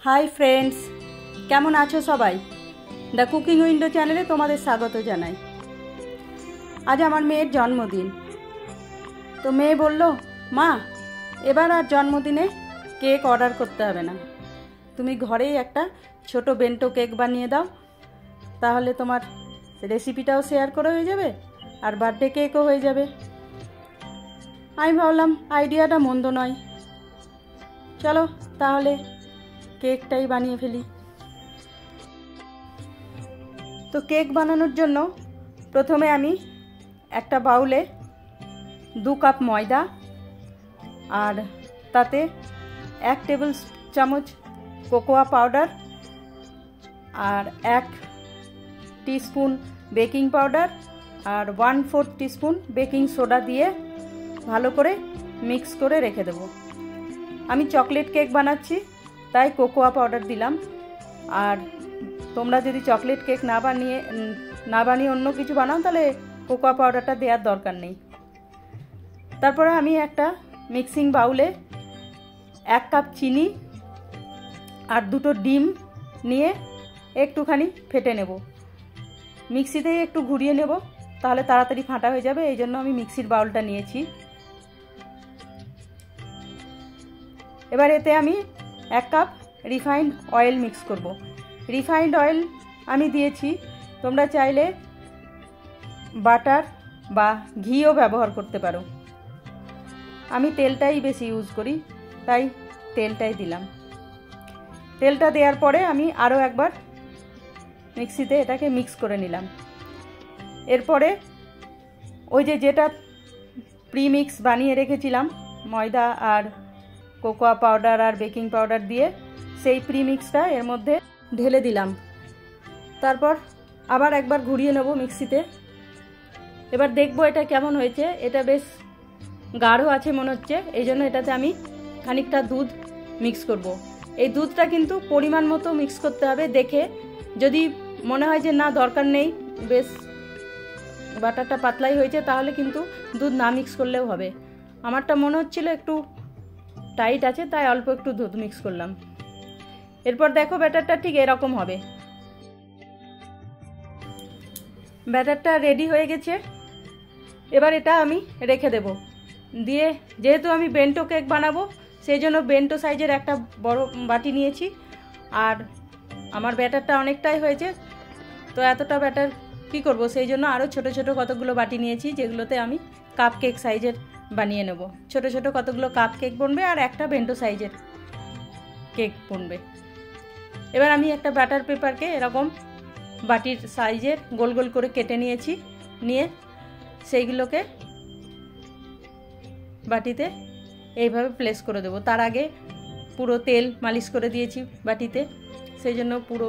Hi friends केमन आछो सबाई the cooking window चैनेले तुम्हारे स्वागत जानाई। आज आमार मेयेर जन्मदिन तो मेये बोल्लो मा एबार आर जन्मदिने केक अर्डार करते हबे ना, तुमी घरेई एकटा छोटो बेंटो केक बानिये दाओ, ताहले तोमार रेसिपिटाओ शेयर करा हये जाबे और बार्थडे केकও হয়ে যাবে। আমি ভাবলাম আইডিয়াটা মন্দ নয়, চলো তাহলে কেকটাই বানিয়ে ফেলি। তো কেক বানানোর জন্য প্রথমে আমি একটা বাউলে 2 কাপ ময়দা আর তাতে 1 টেবিল চামচ কোকোয়া পাউডার আর 1 টিস্পুন বেকিং পাউডার আর 1/4 টিস্পুন বেকিং সোডা দিয়ে ভালো করে মিক্স করে রেখে দেব। আমি চকলেট কেক বানাচ্ছি তাই কোকোয়া পাউডার দিলাম, আর তোমরা যদি চকলেট কেক না বানিয়ে অন্য কিছু বানাও তাহলে কোকোয়া পাউডারটা দেওয়ার দরকার নেই। তারপরে আমি একটা মিক্সিং বাউলে 1 কাপ চিনি আর 2টো ডিম নিয়ে একটুখানি ফেটে নেব। মিক্সিতেই একটু ঘুরিয়ে নেব তাহলে তাড়াতাড়ি ফাটা হয়ে যাবে, এই জন্য আমি মিক্সির বাউলটা নিয়েছি। এবার এতে আমি 1 কাপ রিফাইন্ড অয়েল মিক্স করব। রিফাইন্ড অয়েল আমি দিয়েছি, তোমরা চাইলে বাটার বা ঘিও ব্যবহার করতে পারো। আমি তেলটাই বেশি ইউজ করি তাই তেলটাই দিলাম। তেলটা দেওয়ার পরে আমি আরও একবার মিক্সিতে এটাকে মিক্স করে নিলাম। এরপরে ওই যেটা প্রিমিক্স বানিয়ে রেখেছিলাম ময়দা আর কোকোয়া পাউডার আর বেকিং পাউডার দিয়ে, সেই প্রিমিক্সটা এর মধ্যে ঢেলে দিলাম। তারপর আবার একবার ঘুরিয়ে নেব মিক্সিতে। এবার দেখব এটা কেমন হয়েছে। এটা বেশ গাঢ় আছে মনে হচ্ছে, এই জন্য এটাতে আমি খানিকটা দুধ মিক্স করব। এই দুধটা কিন্তু পরিমাণ মতো মিক্স করতে হবে দেখে, যদি মনে হয় যে না দরকার নেই বেশ বাটারটা পাতলাই হয়েছে তাহলে কিন্তু দুধ না মিক্স করলেও হবে। আমারটা মনে হচ্ছিল একটু টাইট আছে তাই অল্প একটু দুধ মিক্স করলাম। এরপর দেখো ব্যাটারটা ঠিক এরকম হবে। ব্যাটারটা রেডি হয়ে গেছে, এবার এটা আমি রেখে দেব। দিয়ে যেহেতু আমি বেন্টো কেক বানাবো সেই জন্য বেন্টো সাইজের একটা বড় বাটি নিয়েছি, আর আমার ব্যাটারটা অনেকটাই হয়েছে তো এতটা ব্যাটার কি করব, সেই জন্য আরও ছোট ছোট কতগুলো বাটি নিয়েছি যেগুলোতে আমি কাপ কেক সাইজের বানিয়ে নেব। ছোট ছোট কতগুলো কাপ কেক বনবে আর একটা বেন্টো সাইজের কেক বনবে। এবার আমি একটা বাটার পেপারকে এরকম বাটির সাইজের গোল গোল করে কেটে নিয়েছি, নিয়ে সেইগুলোকে বাটিতে এইভাবে প্লেস করে দেব। তার আগে পুরো তেল মালিশ করে দিয়েছি বাটিতে, সেই জন্য পুরো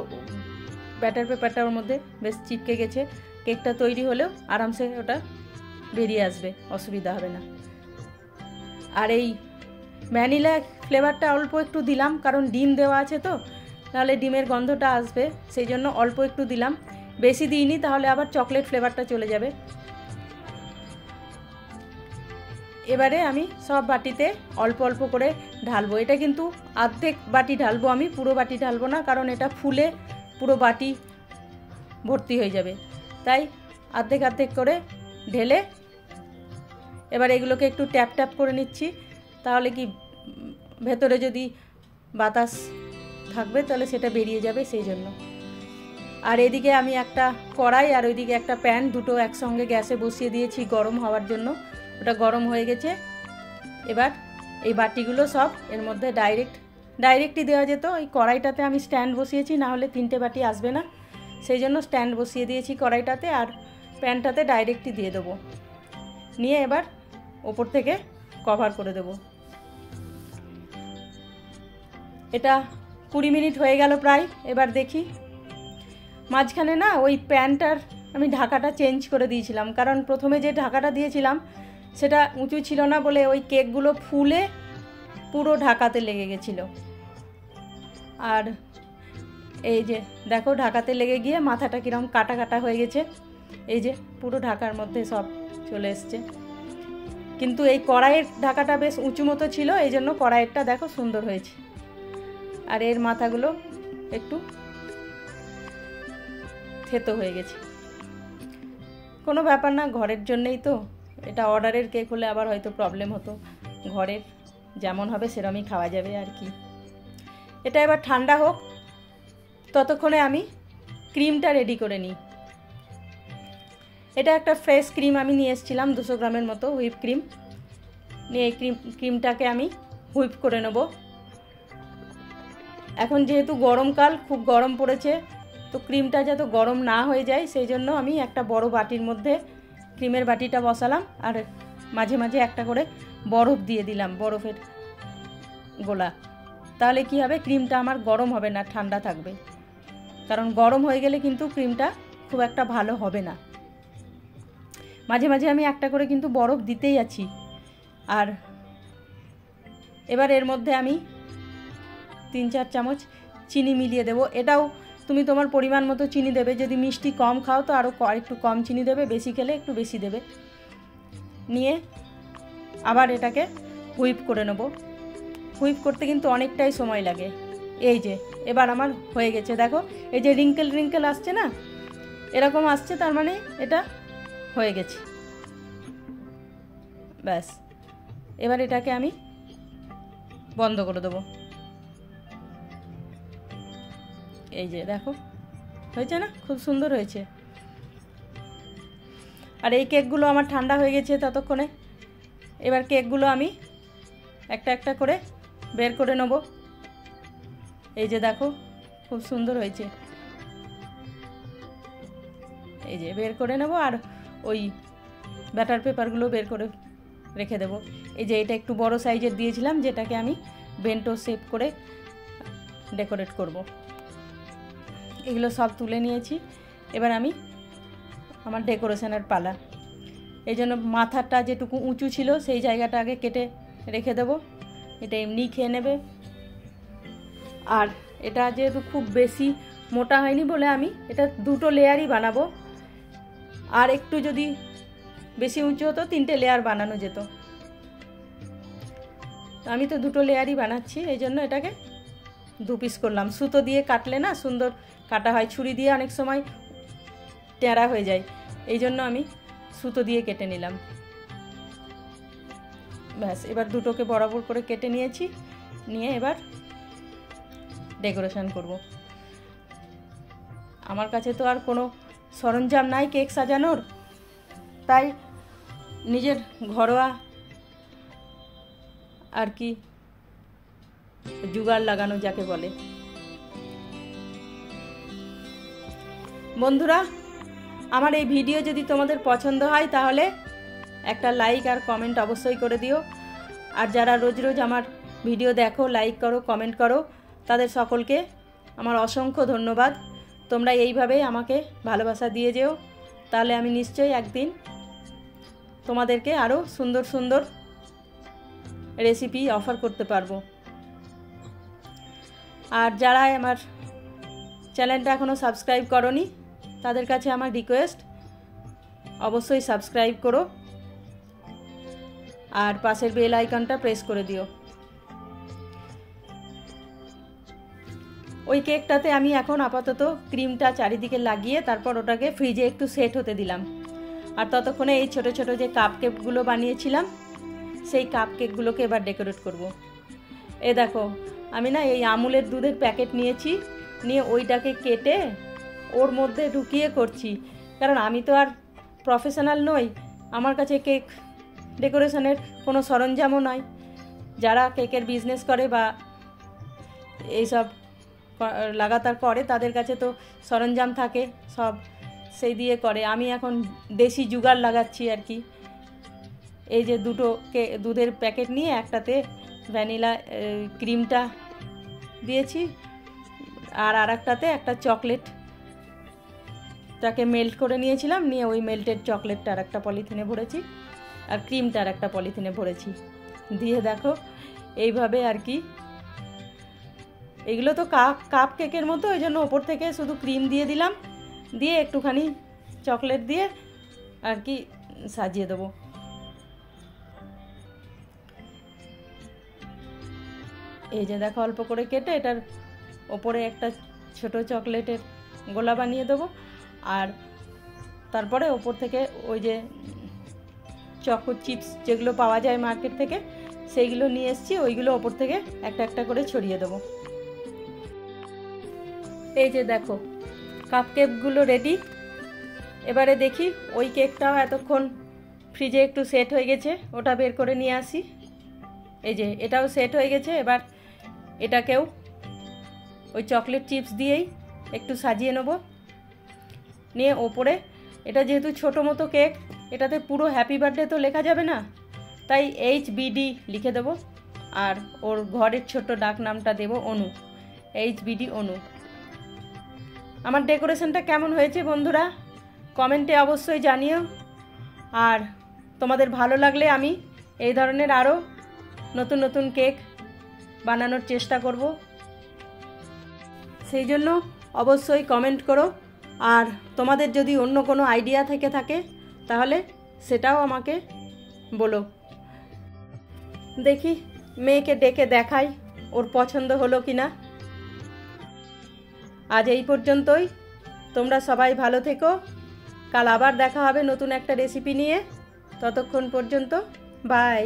ব্যাটার পেপারটা ওর মধ্যে বেশ চিপকে গেছে। কেকটা তৈরি হলেও আরামসে ওটা বেরিয়ে আসবে, অসুবিধা হবে না। আর এই ভ্যানিলা ফ্লেভারটা অল্প একটু দিলাম, কারণ ডিম দেওয়া আছে তো, তাহলে ডিমের গন্ধটা আসবে, সেই জন্য অল্প একটু দিলাম, বেশি দিইনি তাহলে আবার চকলেট ফ্লেভারটা চলে যাবে। এবারে আমি সব বাটিতে অল্প অল্প করে ঢালবো। এটা কিন্তু অর্ধেক বাটি ঢালবো আমি, পুরো বাটি ঢালবো না, কারণ এটা ফুলে পুরো বাটি ভর্তি হয়ে যাবে, তাই অর্ধেক অর্ধেক করে ঢেলে এবার এগুলোকে একটু ট্যাপ ট্যাপ করে নিচ্ছি, তাহলে কি ভেতরে যদি বাতাস থাকবে তাহলে সেটা বেরিয়ে যাবে, সেই জন্য। আর এদিকে আমি একটা কড়াই আর ওইদিকে একটা প্যান দুটো একসঙ্গে গ্যাসে বসিয়ে দিয়েছি গরম হওয়ার জন্য। ওটা গরম হয়ে গেছে। এবার এই বাটিগুলো সব এর মধ্যে ডাইরেক্টই দেওয়া যেত, এই কড়াইটাতে আমি স্ট্যান্ড বসিয়েছি, না হলে 3টে বাটি আসবে না, সেই জন্য স্ট্যান্ড বসিয়ে দিয়েছি কড়াইটাতে, আর প্যানটাতে ডাইরেক্টই দিয়ে দেবো। নিয়ে এবার ওপর থেকে কভার করে দেব। এটা 20 মিনিট হয়ে গেল প্রায়। এবার দেখি, মাঝখানে না ওই প্যানটার আমি ঢাকাটা চেঞ্জ করে দিয়েছিলাম, কারণ প্রথমে যে ঢাকাটা দিয়েছিলাম সেটা উঁচু ছিল না বলে ওই কেকগুলো ফুলে পুরো ঢাকাতে লেগে গেছিলো। আর এই যে দেখো ঢাকাতে লেগে গিয়ে মাথাটা কিরকম কাটা কাটা হয়ে গেছে, এই যে পুরো ঢাকার মধ্যে সব চলে এসছে। কিন্তু এই কড়াইয়ের ঢাকাটা বেশ উঁচু মতো ছিল, এই জন্য কড়াইয়েরটা দেখো সুন্দর হয়েছে। আর এর মাথাগুলো একটু থেতো হয়ে গেছে। কোনো ব্যাপার না, ঘরের জন্যই তো। এটা অর্ডারের কেক হলে আবার হয়তো প্রবলেম হতো, ঘরের যেমন হবে সেরকমই খাওয়া যাবে আর কি। এটা এবার ঠান্ডা হোক, ততক্ষণে আমি ক্রিমটা রেডি করে নিই। এটা একটা ফ্রেশ ক্রিম আমি নিয়ে এসেছিলাম 200 গ্রামের মতো হুইপ ক্রিম নিয়ে। এই ক্রিমটাকে আমি হুইপ করে নেব। এখন যেহেতু গরমকাল, খুব গরম পড়েছে, তো ক্রিমটা যাতে গরম না হয়ে যায় সেই জন্য আমি একটা বড় বাটির মধ্যে ক্রিমের বাটিটা বসালাম, আর মাঝে মাঝে একটা করে বরফ দিয়ে দিলাম, বরফের গোলা। তাহলে কি হবে, ক্রিমটা আমার গরম হবে না, ঠান্ডা থাকবে। কারণ গরম হয়ে গেলে কিন্তু ক্রিমটা খুব একটা ভালো হবে না। মাঝে মাঝে আমি একটা করে কিন্তু বরফ দিতেই আছি। আর এবার এর মধ্যে আমি 3-4 চামচ চিনি মিলিয়ে দেব। এটাও তুমি তোমার পরিমাণ মতো চিনি দেবে। যদি মিষ্টি কম খাও তো আরও একটু কম চিনি দেবে, বেশি খেলে একটু বেশি দেবে। নিয়ে আবার এটাকে হুইপ করে নেব। হুইপ করতে কিন্তু অনেকটাই সময় লাগে। এই যে এবার আমার হয়ে গেছে, দেখো এই যে রিঙ্কেল রিঙ্কেল আসছে না, এরকম আসছে, তার মানে এটা হয়ে গেছে। ব্যাস, এবার এটাকে আমি বন্ধ করে দেবো। এই যে দেখো হয়েছে না, খুব সুন্দর হয়েছে। আর এই কেকগুলো আমার ঠান্ডা হয়ে গেছে ততক্ষণে। এবার কেকগুলো আমি একটা একটা করে বের করে নেব। এই যে দেখো খুব সুন্দর হয়েছে। এই যে বের করে নেব, আর ওই ব্যাটার পেপারগুলো বের করে রেখে দেব। এই যে এটা একটু বড় সাইজের দিয়েছিলাম, যেটাকে আমি বেন্টো শেপ করে ডেকোরেট করব। এগুলো সব তুলে নিয়েছি। এবার আমি আমার ডেকোরেশনের পালা। এই জন্য মাথাটা যেটুকু উঁচু ছিল সেই জায়গাটা আগে কেটে রেখে দেব। এটা এমনি খেয়ে নেবে। আর এটা যেহেতু খুব বেশি মোটা হয়নি বলে আমি এটা 2টো লেয়ারই বানাবো। আর একটু যদি বেশি উঁচু হতো 3টে লেয়ার বানানো যেত। আমি তো 2টো লেয়ারই বানাচ্ছি, এই জন্য এটাকে 2 পিস করলাম। সুতো দিয়ে কাটলে না সুন্দর কাটা হয়, ছুরি দিয়ে অনেক সময় টেঁড়া হয়ে যায়, এই জন্য আমি সুতো দিয়ে কেটে নিলাম। ব্যাস, এবার দুটোকে বরাবর করে কেটে নিয়েছি। নিয়ে এবার ডেকোরেশন করব। আমার কাছে তো আর কোনো সরঞ্জাম নাই কেক সাজানোর, তাই নিজের ঘরোয়া আর কি জুগাড় লাগানো যাকে বলে। বন্ধুরা, আমার এই ভিডিও যদি তোমাদের পছন্দ হয় তাহলে একটা লাইক আর কমেন্ট অবশ্যই করে দিও। আর যারা রোজ রোজ আমার ভিডিও দেখো, লাইক করো, কমেন্ট করো, তাদের সকলকে আমার অসংখ্য ধন্যবাদ। তোমরা এইভাবেই আমাকে ভালোবাসা দিয়ে যেও, তাহলে আমি নিশ্চয়ই একদিন তোমাদেরকে আরও সুন্দর সুন্দর রেসিপি অফার করতে পারবো। আর যারা আমার চ্যানেলটা এখনও সাবস্ক্রাইব করোনি, তাদের কাছে আমার রিকোয়েস্ট, অবশ্যই সাবস্ক্রাইব করো আর পাশের বেল আইকনটা প্রেস করে দিও। ওই কেকটাতে আমি এখন আপাতত ক্রিমটা চারিদিকে লাগিয়ে তারপর ওটাকে ফ্রিজে একটু সেট হতে দিলাম। আর ততক্ষণে এই ছোট ছোট যে কাপ কেকগুলো বানিয়েছিলাম সেই কাপ কেকগুলোকে এবার ডেকোরেট করব। এ দেখো, আমি না এই আমুলের দুধের প্যাকেট নিয়েছি, নিয়ে ওইটাকে কেটে ওর মধ্যে ঢুকিয়ে করছি। কারণ আমি তো আর প্রফেশনাল নই, আমার কাছে কেক ডেকোরেশনের কোনো সরঞ্জামও নয়। যারা কেকের বিজনেস করে বা এইসব লাগাতার করে তাদের কাছে তো সরঞ্জাম থাকে সব, সেই দিয়ে করে। আমি এখন দেশি জুগাড় লাগাচ্ছি আর কি। এই যে দুটো দুধের প্যাকেট নিয়ে একটাতে ভ্যানিলা ক্রিমটা দিয়েছি, আর আরেকটাতে একটা চকলেটটাকে মেল্ট করে নিয়েছিলাম, নিয়ে ওই মেল্টেড চকলেটটা আর একটা পলিথিনে ভরেছি, আর ক্রিমটা আর একটা পলিথিনে ভরেছি। দিয়ে দেখো এইভাবে আর কি, এগুলো তো কাপ কেকের মতো, ওই জন্য ওপর থেকে শুধু ক্রিম দিয়ে দিলাম, দিয়ে একটুখানি চকলেট দিয়ে আর কি সাজিয়ে দেবো। এই যে দেখো অল্প করে কেটে এটার ওপরে একটা ছোট চকলেটের গোলা বানিয়ে দেবো। আর তারপরে ওপর থেকে ওই যে চকো চিপস যেগুলো পাওয়া যায় মার্কেট থেকে সেইগুলো নিয়ে এসেছি, ওইগুলো ওপর থেকে একটা একটা করে ছড়িয়ে দেবো। এই যে দেখো কাপকেকগুলো রেডি। এবারে দেখি ওই কেকটাও এতক্ষণ ফ্রিজে একটু সেট হয়ে গেছে, ওটা বের করে নিয়ে আসি। এই যে এটাও সেট হয়ে গেছে। এবার এটাকেও ওই চকলেট চিপস দিয়েই একটু সাজিয়ে নেব। নিয়ে ওপরে এটা যেহেতু ছোটো মতো কেক, এটাতে পুরো হ্যাপি বার্থডে তো লেখা যাবে না, তাই HBD লিখে দেবো। আর ওর ঘরের ছোট্ট ডাক নামটা দেবো অনু, HBD অনু। আমার ডেকোরেশনটা কেমন হয়েছে বন্ধুরা কমেন্টে অবশ্যই জানিও। আর তোমাদের ভালো লাগলে আমি এই ধরনের আরও নতুন নতুন কেক বানানোর চেষ্টা করব, সেই জন্য অবশ্যই কমেন্ট করো। আর তোমাদের যদি অন্য কোনো আইডিয়া থেকে থাকে তাহলে সেটাও আমাকে বলো। দেখি মেয়েকে ডেকে দেখাই ওর পছন্দ হলো কি না। আজ এই পর্যন্তই। তোমরা সবাই ভালো থেকো। কাল আবার দেখা হবে নতুন একটা রেসিপি নিয়ে। ততক্ষণ পর্যন্ত বাই।